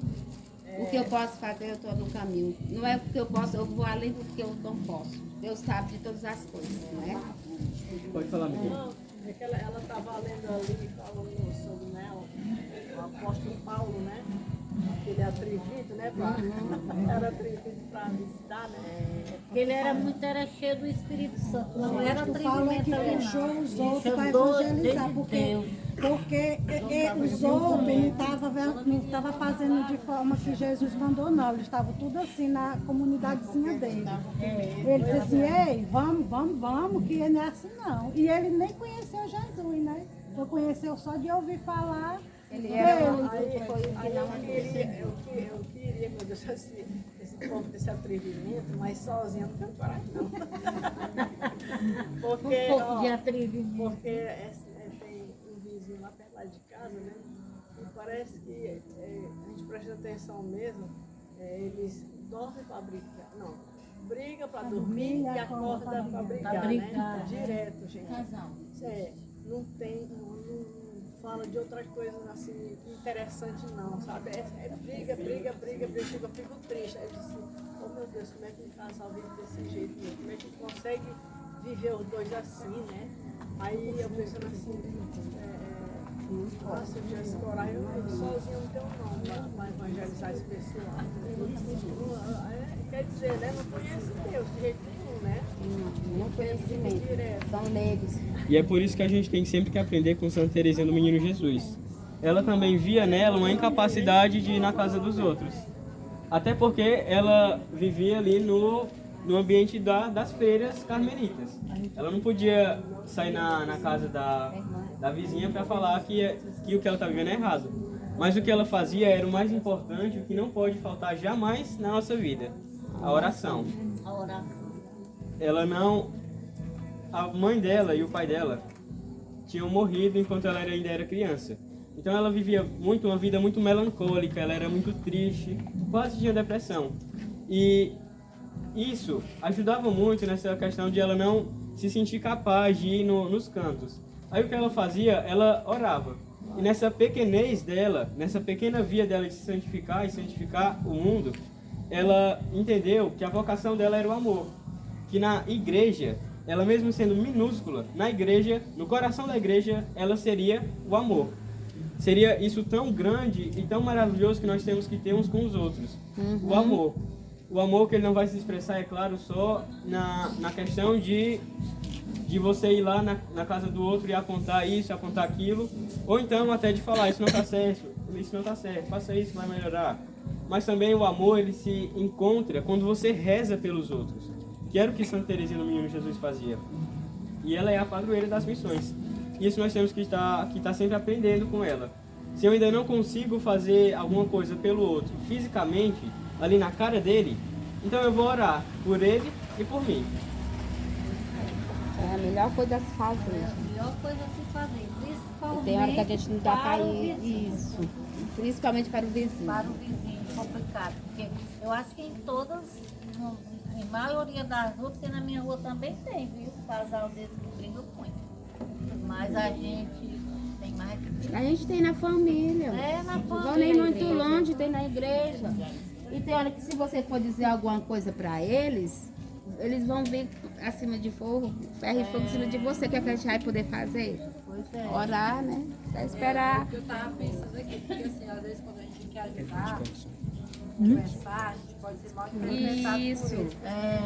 F: O que eu posso fazer, eu estou no caminho. Não é porque eu posso, eu vou além do que eu não posso. Deus sabe de todas as coisas, né?
A: Pode falar, menina.
H: Não, é que ela estava lendo ali, falando sobre, né, o apóstolo Paulo, né? Ele é atrevido, né? Era atrevido para visitar, né?
C: Ele era cheio do Espírito Santo. Não era
G: Fala que
C: atrevimento ali,
G: puxou
C: não.
G: os outros para
C: Chamou
G: evangelizar,
C: de
G: porque
C: Deus.
G: os outros não estavam fazendo de forma que Jesus mandou, não. Eles estavam tudo assim na comunidadezinha dele. Ele disse assim, ei, vamos, que não é assim não. E ele nem conheceu Jesus, né? Ele conheceu só de ouvir falar.
F: Ele era o
H: Eu queria, meu Deus, esse povo desse atrevimento, mas sozinho não tem coragem, não. Porque,
C: Um pouco de atrevimento.
H: Porque tem um vizinho lá perto lá de casa, né? E parece que a gente presta atenção mesmo, eles dormem para brigar. Não, briga para dormir e acorda para brigar, né? Direto, gente. Não tem, não fala de outras coisas assim interessantes não, sabe? Briga, eu fico triste. Aí eu disse, oh meu Deus, como é que um casal vive desse jeito, né? Como é que consegue viver os dois assim, né? Aí eu pensando assim, se eu tivesse coragem, eu sozinho não tenho não para evangelizar esse pessoal. Quer dizer, né? Não conhece Deus de jeito nenhum, né?
F: Nenhum conhecimento. São leigos.
A: E é por isso que a gente tem sempre que aprender com Santa Teresinha do Menino Jesus. Ela também via nela uma incapacidade de ir na casa dos outros. Até porque ela vivia ali no ambiente das freiras carmelitas. Ela não podia sair na casa da vizinha para falar que o que ela está vivendo é errado. Mas o que ela fazia era o mais importante, o que não pode faltar jamais na nossa vida: a oração.
C: A oração.
A: Ela não... A mãe dela e o pai dela tinham morrido enquanto ela ainda era criança. Então ela vivia uma vida muito melancólica, ela era muito triste, quase tinha depressão. E isso ajudava muito nessa questão de ela não se sentir capaz de ir nos cantos. Aí o que ela fazia? Ela orava. E nessa pequenez dela, nessa pequena via dela de se santificar e santificar o mundo, ela entendeu que a vocação dela era o amor. Que na igreja, ela mesmo sendo minúscula, na igreja, no coração da igreja, ela seria o amor. Seria isso tão grande e tão maravilhoso que nós temos que ter uns com os outros. O amor. O amor que ele não vai se expressar, é claro, só na questão de você ir lá na casa do outro e apontar isso, apontar aquilo. Ou então até de falar, isso não está certo, faça isso, vai melhorar. Mas também o amor, ele se encontra quando você reza pelos outros. Que era o que Santa Teresinha do Menino Jesus fazia. E ela é a padroeira das missões. Isso nós temos que estar sempre aprendendo com ela. Se eu ainda não consigo fazer alguma coisa pelo outro fisicamente, ali na cara dele, então eu vou orar por ele e por mim.
F: É a melhor coisa a se
C: É
F: fazer.
C: a melhor coisa a se fazer, principalmente
F: Tem hora que a gente não dá para
C: para o
F: ir.
C: vizinho.
F: Isso. Principalmente para o vizinho.
C: Para o vizinho, complicado. Porque eu acho que em todas, em maioria das ruas, porque na minha rua também tem, viu? Casal desse que briga muito. Mas a gente tem mais que...
F: A gente tem na família.
C: É, na
F: Não vão
C: família.
F: nem muito longe, tem na igreja. E tem hora que se você for dizer alguma coisa para eles vão vir acima de fogo, ferro e fogo em cima de você. O que a gente vai poder fazer?
C: Pois é.
F: Orar, né? Até esperar.
D: Eu estava pensando aqui, porque assim, às vezes quando a gente quer ajudar, conversar, a gente pode ser mal interpretado
F: Isso.
D: por ele.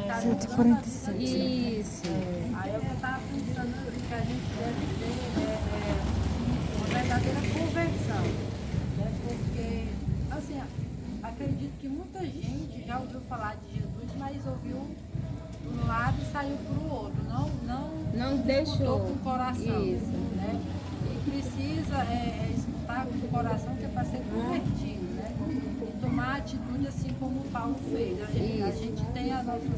D: Tá
F: 145. Isso.
D: Aí eu estava pensando que a gente deve ter uma verdadeira conversão, né? Porque, assim, acredito que muita gente já ouviu falar de Jesus, mas ouviu por um lado e saiu para o outro, não
F: deixou.
D: escutou com o coração.
F: Isso.
D: Né? E precisa escutar com o coração, que é para ser convertido, né? E tomar atitude assim como o Paulo fez. A gente tem as nossas,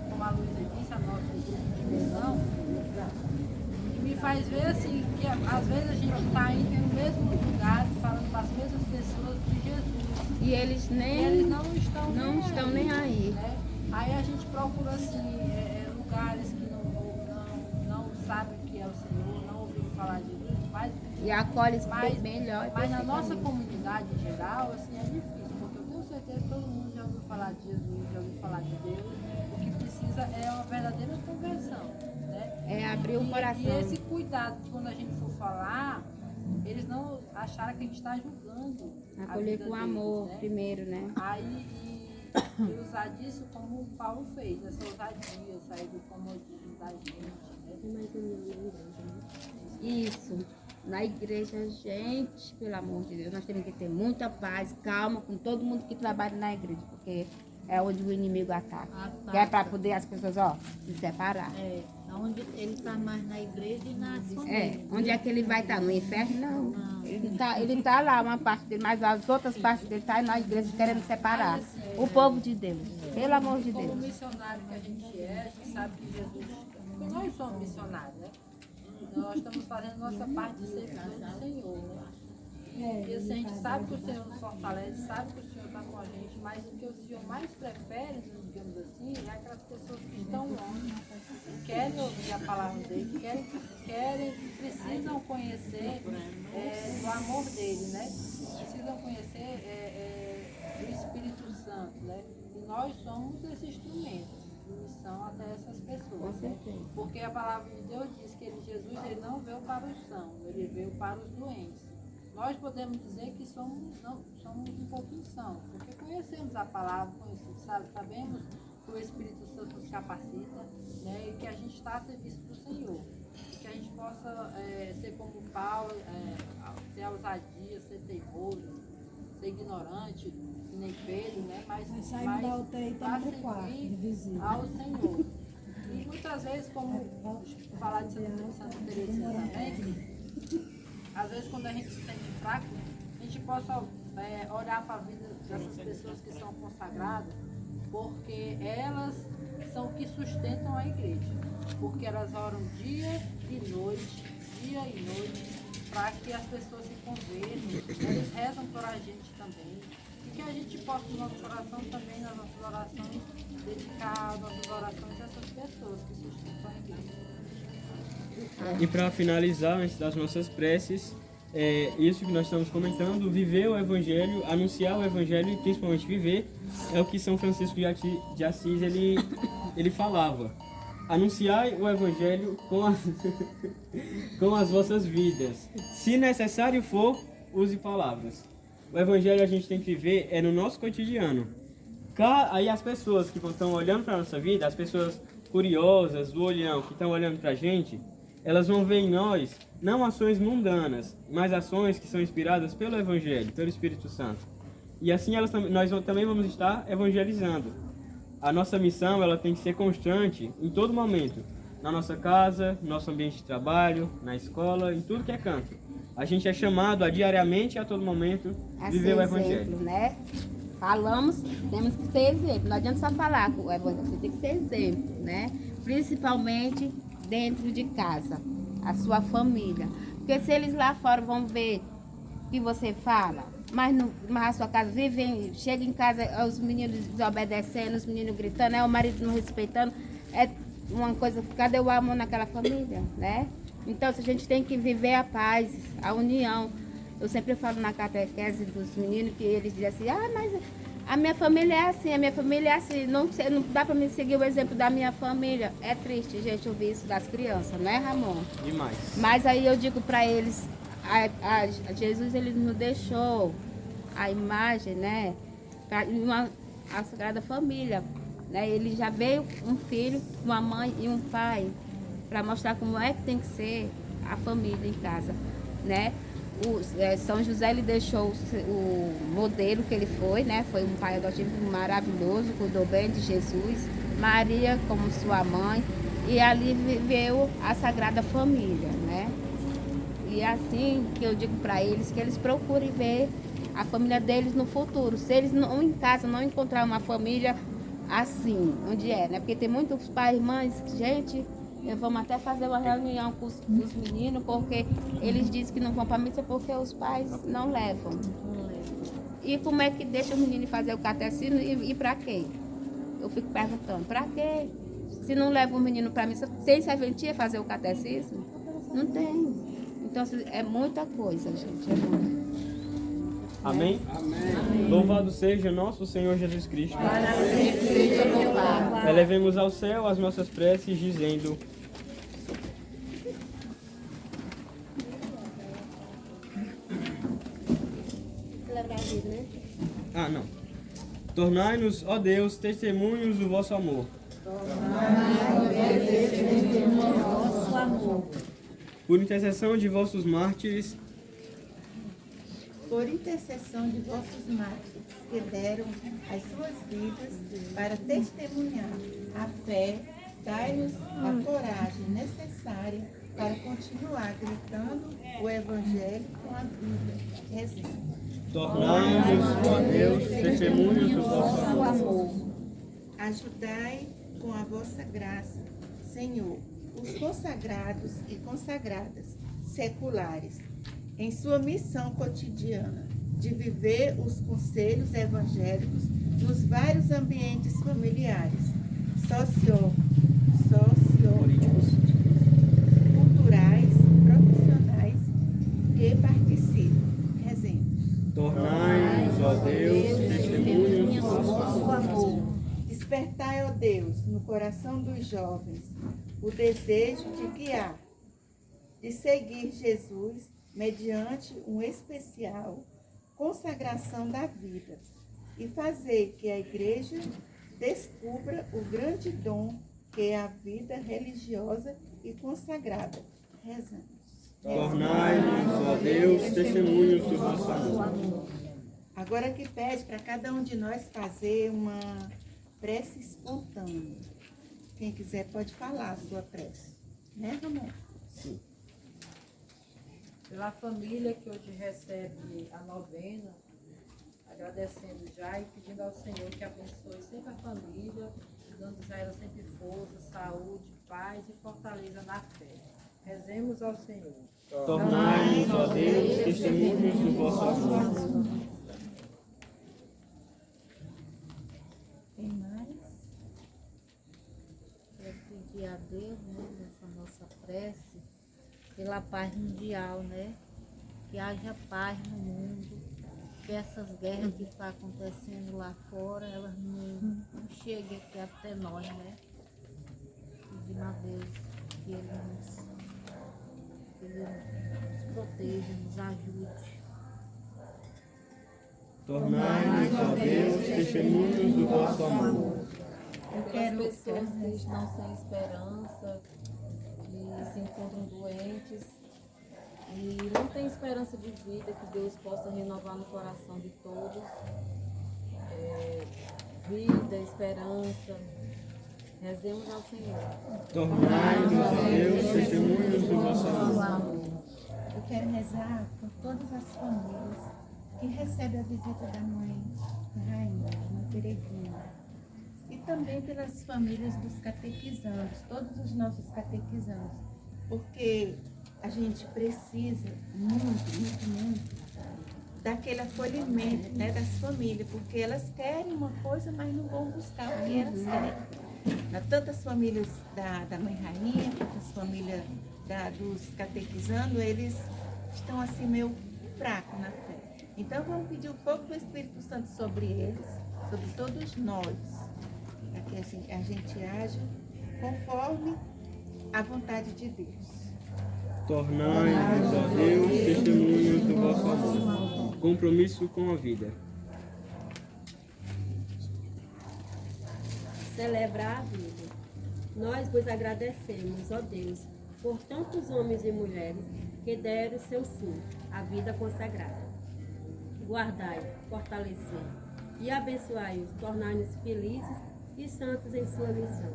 D: como a Luísa disse, a nossa grupo de missão, e me faz ver assim, que às vezes a gente está indo no mesmo lugar, falando para as mesmas pessoas de Jesus.
F: E eles
D: Eles
F: não estão nem aí.
D: Né? Aí a gente procura assim, lugares que não sabem o que é o Senhor, não ouviram falar de Jesus,
F: E acolhe
D: mas
F: melhor.
D: mas na nossa comunidade em geral, assim, é difícil, porque eu tenho certeza que todo mundo já ouviu falar de Jesus, já ouviu falar de Deus. O que precisa é uma verdadeira conversão, né?
F: É abrir o coração.
D: E esse cuidado, que quando a gente for falar, eles não acharem que a gente está julgando.
F: Acolher com amor
D: né?
F: primeiro, né?
D: Aí, e usar disso como o Paulo fez, essa ousadia, sair do comodismo da gente, né?
F: Isso. Na igreja, gente, pelo amor de Deus, nós temos que ter muita paz, calma com todo mundo que trabalha na igreja, porque é onde o inimigo ataca. Que é para poder as pessoas, se separar.
C: É, onde ele está mais na igreja e na família.
F: Onde é que ele vai estar? No inferno? Não. Ele tá lá, uma parte dele, mas as outras partes dele estão na igreja querendo separar. O povo de Deus, pelo amor de
D: Como
F: Deus.
D: missionário que a gente sabe que Jesus, porque nós somos missionários, né? Nós estamos fazendo nossa parte de serviço do Senhor, né? E assim, a gente sabe que o Senhor nos fortalece, sabe que o Senhor está com a gente, mas o que o Senhor mais prefere, digamos assim, é aquelas pessoas que estão longe, que querem ouvir a palavra dele, que precisam conhecer o amor dele, né? Precisam conhecer o Espírito Santo, né? E nós somos esse instrumento de missão até essas pessoas, né? Porque a palavra de Deus diz que Jesus não veio para os sãos, ele veio para os doentes. Nós podemos dizer que somos um pouquinho sãos, porque conhecemos a palavra, sabemos que o Espírito Santo nos capacita, né? E que a gente está a serviço do Senhor. E que a gente possa ser como Paulo, ter ousadia, ser teimoso, ser ignorante, que nem Pedro, né? Mas
G: saímos da UTI e
D: para
G: estamos no quarto, de
D: servir
G: visita.
D: ao Senhor. E muitas vezes, como falar de Santa Teresinha também, às vezes quando a gente se sente fraco, a gente possa olhar para a vida dessas pessoas que são consagradas, porque elas são que sustentam a igreja, porque elas oram dia e noite, para que as pessoas se convertam, eles rezam por a gente também, e que a gente possa no nosso coração também, nas nossas orações, dedicar nossas orações a essas pessoas que sustentam a igreja.
A: E para finalizar, antes das nossas preces, isso que nós estamos comentando, viver o Evangelho, anunciar o Evangelho e principalmente viver, é o que São Francisco de Assis ele falava. Anunciai o Evangelho com as vossas vidas. Se necessário for, use palavras. O Evangelho a gente tem que viver no nosso cotidiano. Aí as pessoas que estão olhando para a nossa vida, as pessoas curiosas, do olhão, que estão olhando para a gente, elas vão ver em nós, não ações mundanas, mas ações que são inspiradas pelo Evangelho, pelo Espírito Santo. E assim nós também vamos estar evangelizando. A nossa missão ela tem que ser constante em todo momento, na nossa casa, no nosso ambiente de trabalho, na escola, em tudo que é canto. A gente é chamado a diariamente e a todo momento viver o Evangelho.
F: Exemplo, né? Falamos, temos que ser exemplo. Não adianta só falar com o Evangelho, você tem que ser exemplo, né? Principalmente dentro de casa, a sua família. Porque se eles lá fora vão ver o que você fala, mas a sua casa chega em casa, os meninos desobedecendo, os meninos gritando, o marido não respeitando, é uma coisa, cadê o amor naquela família, né? Então, a gente tem que viver a paz, a união. Eu sempre falo na catequese dos meninos que eles dizem assim, mas a minha família é assim, a minha família é assim, não dá para me seguir o exemplo da minha família. É triste, gente, ouvir isso das crianças, não é, Ramon?
A: Demais.
F: Mas aí eu digo para eles, Jesus ele nos deixou a imagem, né, a Sagrada Família, né? Ele já veio um filho, uma mãe e um pai para mostrar como é que tem que ser a família em casa, né? São José ele deixou o modelo que ele foi, né? Foi um pai adotivo maravilhoso, cuidou bem de Jesus, Maria como sua mãe, e ali viveu a Sagrada Família, né? E é assim que eu digo para eles que eles procurem ver a família deles no futuro. Se eles não, em casa não encontrar uma família assim, onde é, né? Porque tem muitos pais e mães, gente, vamos até fazer uma reunião com os meninos, porque eles dizem que não vão para a missa porque os pais não levam. E como é que deixa o menino fazer o catecismo e para quê? Eu fico perguntando, para quê? Se não leva o menino para a missa, tem serventia fazer o catecismo? Não tem. Então, é muita coisa, gente, é muita.
A: Amém? Amém. Louvado seja nosso Senhor Jesus Cristo.
C: Para sempre seja louvado.
A: Elevemos ao céu as nossas preces, dizendo: não. Tornai-nos, ó Deus, testemunhos do vosso amor. Por intercessão de vossos mártires,
B: por intercessão de vossos mártires, que deram as suas vidas para testemunhar a fé, dai-nos a coragem necessária para continuar gritando o Evangelho com a vida. Rezemos.
A: Tornai-nos, ó Deus, testemunhos do vosso
B: amor. Ajudai com a vossa graça, Senhor, os consagrados e consagradas seculares, em sua missão cotidiana de viver os conselhos evangélicos nos vários ambientes familiares, sociopolíticos, culturais, profissionais que participam. Rezemos.
A: Tornai-nos, ó Deus, testemunhos do vosso
B: amor. Despertai, ó Deus, no coração dos jovens, o desejo de guiar, de seguir Jesus mediante uma especial consagração da vida e fazer que a Igreja descubra o grande dom que é a vida religiosa e consagrada. Rezamos.
A: Tornai-nos, ó Deus, testemunhos do vosso amor.
B: Agora que pede para cada um de nós fazer uma prece espontânea. Quem quiser pode falar a sua prece. Né, Ramon?
A: Sim.
D: Pela família que hoje recebe a novena, agradecendo já e pedindo ao Senhor que abençoe sempre a família, dando a ela sempre força, saúde, paz e fortaleza na fé. Rezemos ao Senhor.
A: Tornai-nos, ó Deus, testemunhos do vosso amor.
B: Tem mais?
C: Quero pedir a Deus, né, nessa nossa prece, pela paz mundial, né? Que haja paz no mundo, que essas guerras que estão acontecendo lá fora, elas não cheguem aqui até nós, né? Pedindo a Deus que Ele nos proteja, nos ajude.
A: Tornai-nos, ó Deus, testemunhos do vosso amor.
F: Pelas pessoas que estão sem esperança, que se encontram doentes e não têm esperança de vida, que Deus possa renovar no coração de todos. Vida, esperança. Rezemos ao Senhor.
A: Tornai-nos, ó Deus, testemunhos do vosso amor.
B: Eu quero rezar por todas as famílias que recebem a visita da Mãe Rainha, da Mãe Peregrina. E também pelas famílias dos catequizandos, todos os nossos catequizandos. Porque a gente precisa muito daquele acolhimento, né, das famílias. Porque elas querem uma coisa, mas não vão buscar o que elas querem. Tantas famílias da Mãe Rainha, quantas famílias dos catequizandos, eles estão assim meio fracos na fé. Então vamos pedir o fogo do Espírito Santo sobre eles, sobre todos nós, para que a gente age conforme a vontade de Deus.
A: Tornai-nos, ó Deus, testemunhos do vosso amor. Compromisso com a vida.
I: Celebrar a vida. Nós vos agradecemos, ó Deus, por tantos homens e mulheres que deram seu sim à vida consagrada. Guardai, fortalecei e abençoai-os, tornai-nos felizes e santos em sua missão.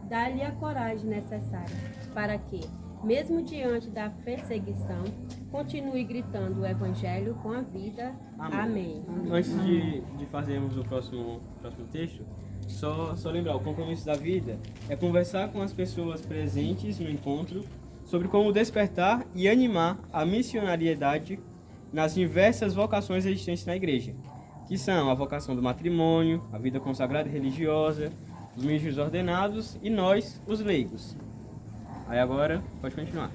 I: Dai-lhe a coragem necessária para que, mesmo diante da perseguição, continue gritando o Evangelho com a vida. Amém.
A: Antes de fazermos o próximo texto, só lembrar, o compromisso da vida é conversar com as pessoas presentes no encontro sobre como despertar e animar a missionariedade nas diversas vocações existentes na igreja, que são a vocação do matrimônio, a vida consagrada e religiosa, os ministros ordenados e nós, os leigos. Aí agora, pode continuar.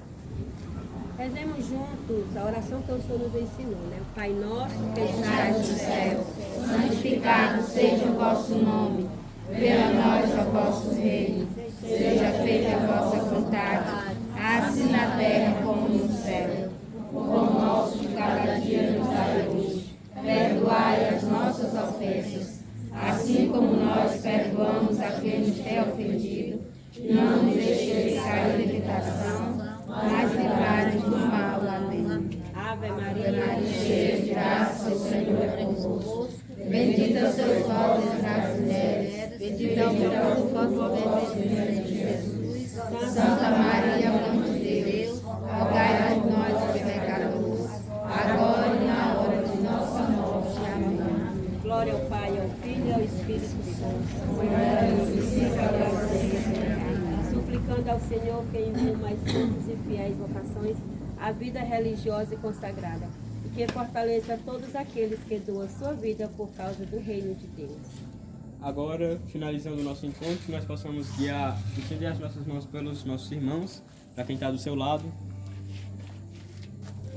I: Rezemos juntos a oração que o Senhor nos ensinou, né? O Pai nosso que
B: Estais
I: estás
B: no
I: no céu,
B: céu, santificado seja o vosso nome. Venha a nós o vosso reino. Seja feita a vossa vontade, assim na terra como no céu. O pão nosso de cada dia nos dai hoje. Perdoai as nossas ofensas, assim como nós perdoamos a quem nos tem ofendido. Não nos deixeis cair em tentação, mas livrai-nos do mal. Amém.
I: Ave Maria,
B: Cheia de graça, o Senhor é convosco. Bendita sois vós entre as mulheres, bendito é o fruto do vosso Jesus. Santa Maria, Mãe de Deus, rogai por nós, pecadores, agora e na hora de nossa morte. Amém.
I: glória ao Pai, ao Filho e ao Espírito Santo.
B: Como era no princípio, agora e sempre.
I: Suplicando ao Senhor que envie mais santos e fiéis vocações à vida religiosa e consagrada, e que fortaleça todos aqueles que doam sua vida por causa do reino de Deus.
A: Agora, finalizando o nosso encontro, que nós possamos estender as nossas mãos pelos nossos irmãos, para quem está do seu lado.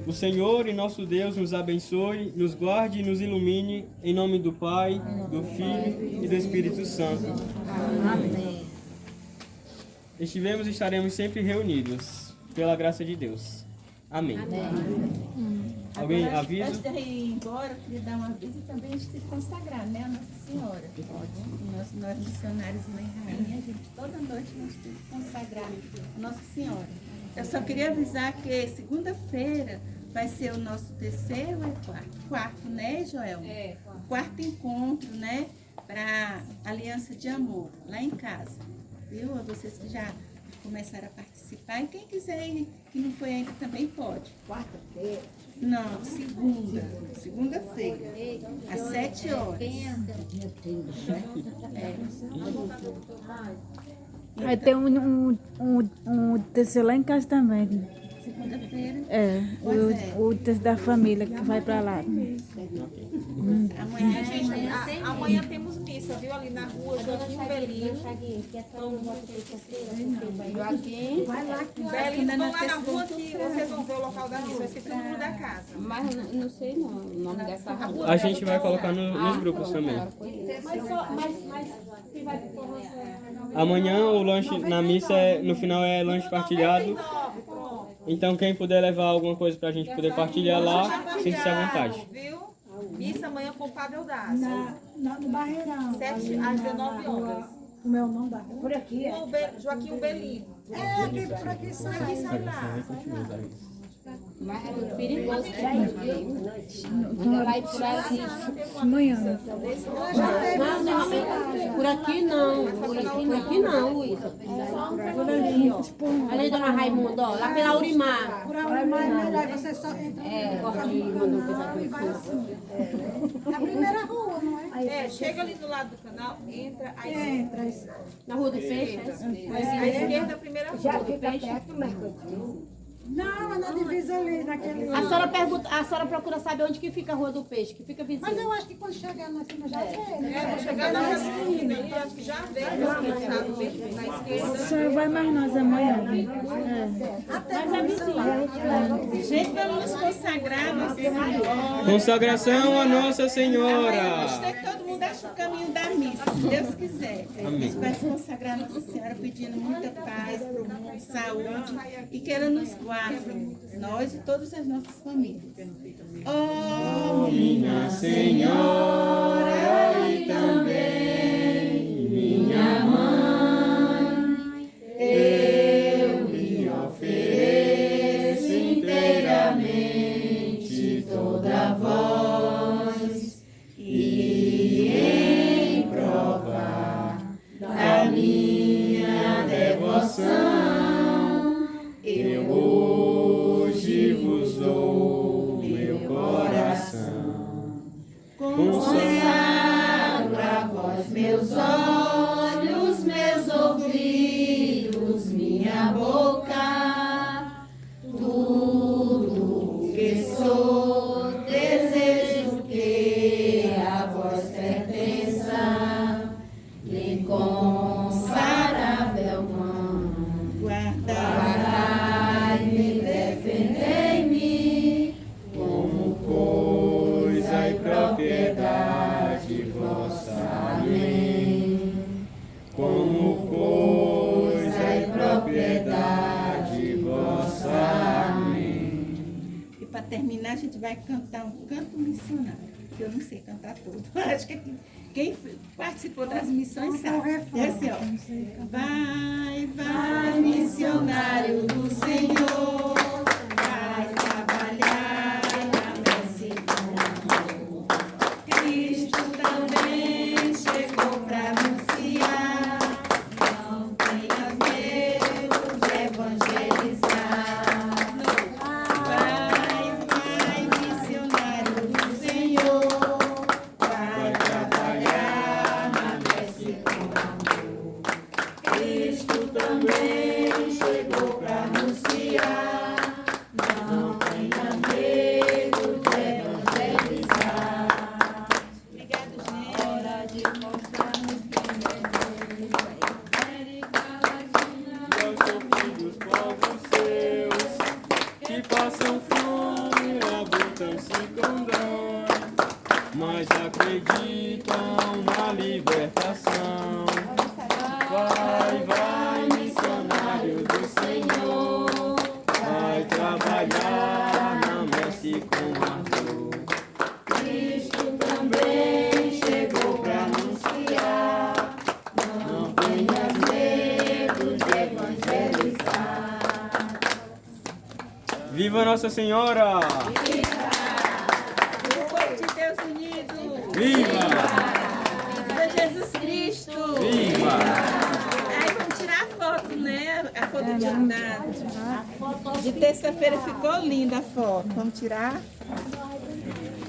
A: O Senhor e nosso Deus nos abençoe, nos guarde e nos ilumine, em nome do Pai, do Filho e do Espírito Santo.
C: Amém.
A: Estivemos e estaremos sempre reunidos, pela graça de Deus. Amém. Alguém avisa?
J: Antes de eu ir embora, eu queria dar um aviso e também a gente se consagrar, né? A Nossa Senhora. Nós missionários Mãe Rainha, a gente toda noite nós temos que consagrar a Nossa Senhora. Eu só queria avisar que segunda-feira vai ser o nosso terceiro ou quarto, né, Joel? O quarto encontro, né? Para Aliança de Amor, lá em casa. Viu? Vocês que já começaram a participar. E quem quiser ir, que não foi ainda, também pode. Quarta-feira? Não, segunda-feira, às 7 horas.
K: Vai ter um terceiro lá em casa também.
J: Segunda-feira?
K: O terceiro da família que vai pra lá.
L: Amanhã temos missa, viu? Ali na rua, Joaquim Belino. Joaquim.
J: Vai lá que
L: Belino, vão lá na rua que vocês vão ver o local da missa. Eu esqueci o número da casa.
F: Mas não sei não, o nome dessa rua.
A: A gente vai colocar nos grupos também. Amanhã o lanche na missa, no final é lanche partilhado. Então quem puder levar alguma coisa pra gente poder partilhar lá, sinta-se à vontade.
L: Viu? Missa amanhã com o Padre Eudácio.
G: No Barreirão.
L: 7 às 19 horas.
G: O meu não dá. Por aqui,
L: Joaquim Belino.
G: aqui, por aqui sai.
L: Aqui sai lá.
F: Mas é muito perigoso pra ir. Vai por aqui.
K: Amanhã.
I: Por aqui não, Luiz. Ali, dona Raimunda, ó, lá pela Urimar.
G: Por aí mais melhor, você só entra.
I: É,
G: Na primeira rua, não é?
L: Chega ali do lado do canal, entra, aí
G: Entra.
I: na Rua do Peixe.
L: à esquerda, a primeira rua.
G: Não, é na divisa ali, naquele...
I: A senhora procura saber onde que fica a Rua do Peixe, que fica vizinho.
G: Mas eu acho que quando chegar na cima já vê, né?
L: Vou chegar na esquina ali, acho que já veio na esquerda.
K: O senhor vai mais nós amanhã.
J: Gente, vamos nos consagrar, Nossa Senhora.
A: Consagração a Nossa
J: Vamos
A: Senhora.
J: ter que todo mundo acha o caminho da missa, se Deus quiser. A gente vai se consagrar a Nossa Senhora pedindo muita paz para o mundo, saúde e que ela nos guarde, nós e todas as nossas famílias. Oh,
A: Minha Senhora e também minha mãe, eu lhe ofereço inteiramente toda a voz e em prova da minha devoção eu hoje vos dou meu coração. Consagro a vós meus olhos, meus ouvidos, minha boca, tudo que sou, desejo que a vós pertença, incomparável mão, guardai-me, defendei-me, como coisa e propriedade vossa. Amém. Como coisa e propriedade vossa. Amém.
J: e para terminar, a gente vai cantar um canto missionário, que eu não sei cantar todo. Acho que quem participou das missões sabe. É assim, ó. Vai, missionário do Senhor, vai trabalhar na messe do amor. Cristo também chegou para anunciar, não tenha medo de evangelizar. Vai, missionário do Senhor, vai trabalhar na messe do amor. Cristo também chegou para anunciar, não tenha medo de evangelizar. Obrigado, gente. Hora de mostrarmos quem
A: Aos ouvidos povos seus, que passam fome, labutam-se com dor, mas acreditam na libertação. Vai, missionário do Senhor, vai trabalhar. trabalhar na messe com ardor.
B: Cristo também chegou para anunciar. Não tenhas medo de evangelizar.
A: Viva Nossa Senhora!
L: O povo de Deus unido.
A: Viva!
L: Viva Jesus Cristo.
A: Viva!
L: Aí vamos tirar a foto, né? A foto de terça-feira ficou linda a foto. Vamos tirar.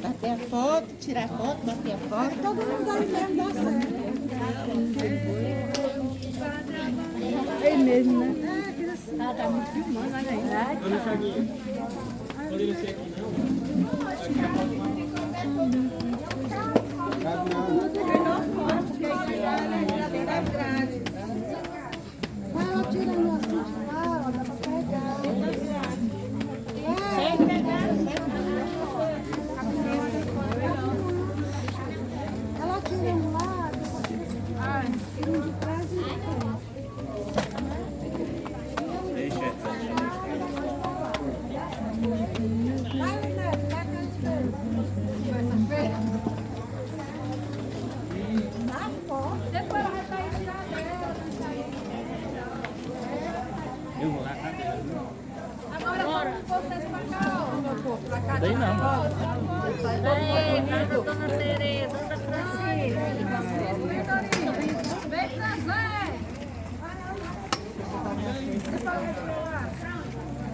L: Bater a foto, tirar a foto, bater a foto.
G: Todo mundo aí mesmo dá certo. É mesmo, né?
C: Tá me filmando, olha aí.
A: Dona Chaguinha, poderia ser aqui não?
G: Vai ela tirando assim de lá, ó, dá pra pegar. Ela tira um lá, depois tira um de trás e um de frente. Vai, Neto, vai que a gente vê. Na foto. Depois ela vai sair tirar dela.
A: Eu vou lá, cadê?
E: Agora vocês pra cá, ó.
A: Daí não.
C: Ei, Dona Tereza,